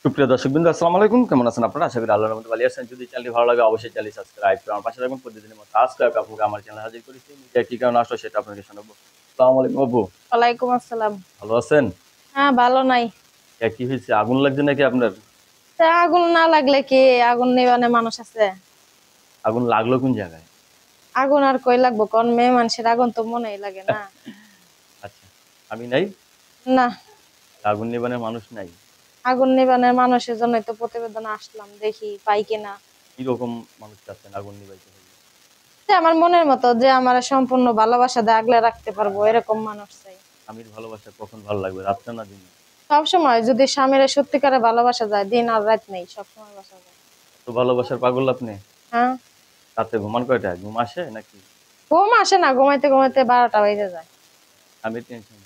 সুপ্রিয় দর্শকবৃন্দ, আসসালামু আলাইকুম। কেমন আছেন আপনারা? আশা করি আল্লাহর রহমতে ভালো আছেন। যদি চ্যানেলটি ভালো লাগে অবশ্যই চ্যানেলটি সাবস্ক্রাইব করে আমার পাশে থাকবেন। প্রতিদিনের মতো আজকে আপুকে আমার চ্যানেলে হাজির করেছি। মিডিয়া কি কারণে আসলো সেটা আপনাকে শোনাবো। আসসালামু আলাইকুম আপু, ওয়ালাইকুম আসসালাম। ভালো আছেন? হ্যাঁ, ভালো নাই। কি হয়েছে? আগুন লাগছে নাকি আপনার? তা আগুন না লাগলে কি আগুন নিবানে মানুষ আছে? আগুন লাগলো কোন জায়গায়? আগুন আর কই লাগবো, কোন মেয়ে মানুষের আগুন তো মনেই লাগে না। আচ্ছা, আমি নাই? না, আগুন নিবানের মানুষ নাই? আগুন নিবানের মানুষের জন্যই তো প্রতিবেদন আসলাম, দেখি পাই কিনা। কিরকম মানুষ চাচ্ছেন আগুন নিবাইতে হলে? যে আমার মনের মতো, যে আমার সম্পূর্ণ ভালোবাসা দিয়ে আগলে রাখতে পারবো এরকম মানুষ চাই। স্বামীর ভালোবাসা কখন ভালো লাগবে, রাত্রে না দিনে? সব সময় যদি স্বামীর সত্যিকারে ভালোবাসা যায়, দিন আর রাত নেই, সব সময় বাসা যায়। তো ভালোবাসার পাগল আপনি? হ্যাঁ। রাতে ঘুমান কয়টায়? ঘুম আসে নাকি? ঘুম আসে না, ঘুমাইতে ঘুমাইতে 12টা বেজে যায়। আমি টেনশন।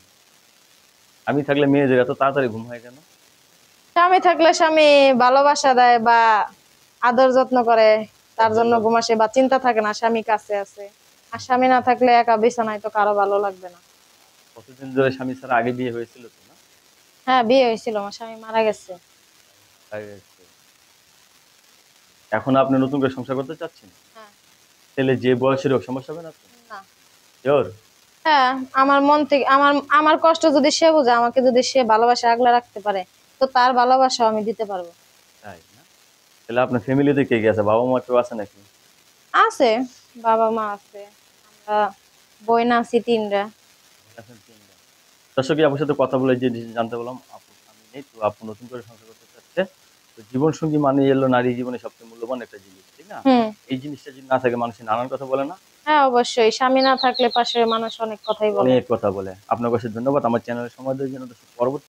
আমি থাকলে মেয়েদের এত তাড়াতাড়ি ঘুম হয় কেন? স্বামী থাকলে স্বামী ভালোবাসা দেয় বা আদর যত্ন করে, তার জন্য ঘুম আসে বা চিন্তা থাকে না স্বামী কাছে আছে। আর স্বামী না থাকলে একা বিছানায় তো কারো ভালো লাগবে না। কতদিন ধরে স্বামী ছাড়া? আগে বিয়ে হয়েছিল তো না? হ্যাঁ, বিয়ে হয়েছিল, আমার স্বামী মারা গেছে। তাই হচ্ছে। এখন আপনি নতুন করে সংসার করতে চাচ্ছেন? হ্যাঁ। তাহলে যে বয়সের হোক, সমস্যা হবে না তো? না। শিওর? হ্যাঁ, আমার মন থেকে আমার আমার কষ্ট যদি সে বোঝে, আমাকে যদি সে ভালোবাসা আগলে রাখতে পারে, তো তার ভালোবাসা আমি দিতে পারবো। তাই না? তাহলে আপনার ফ্যামিলিতে কে কে আছে? বাবা মা কেউ আছে নাকি? আছে, বাবা মা আছে, আমরা বোন আছি 3টা। আছেন তিনজন। দর্শক, আপনার সাথে কথা বলে যে জিনিস জানতে পারলাম, আপু স্বামী নেই, তো আপু নতুন করে সংসার করতে চাচ্ছে। তো জীবন সঙ্গী মানে এলো নারী জীবনে সবচেয়ে মূল্যবান একটা জিনিস, ঠিক না? হুম। এই জিনিসটা যদি না থাকে, মানুষের নানান কথা বলে না? হ্যাঁ, অবশ্যই স্বামী না থাকলে পাশের মানুষ অনেক কথাই বলে। অনেক কথা বলে। আপনার কাছে ধন্যবাদ আমার চ্যানেলের সময় দেওয়ার জন্য। দর্শক, পরবর্তী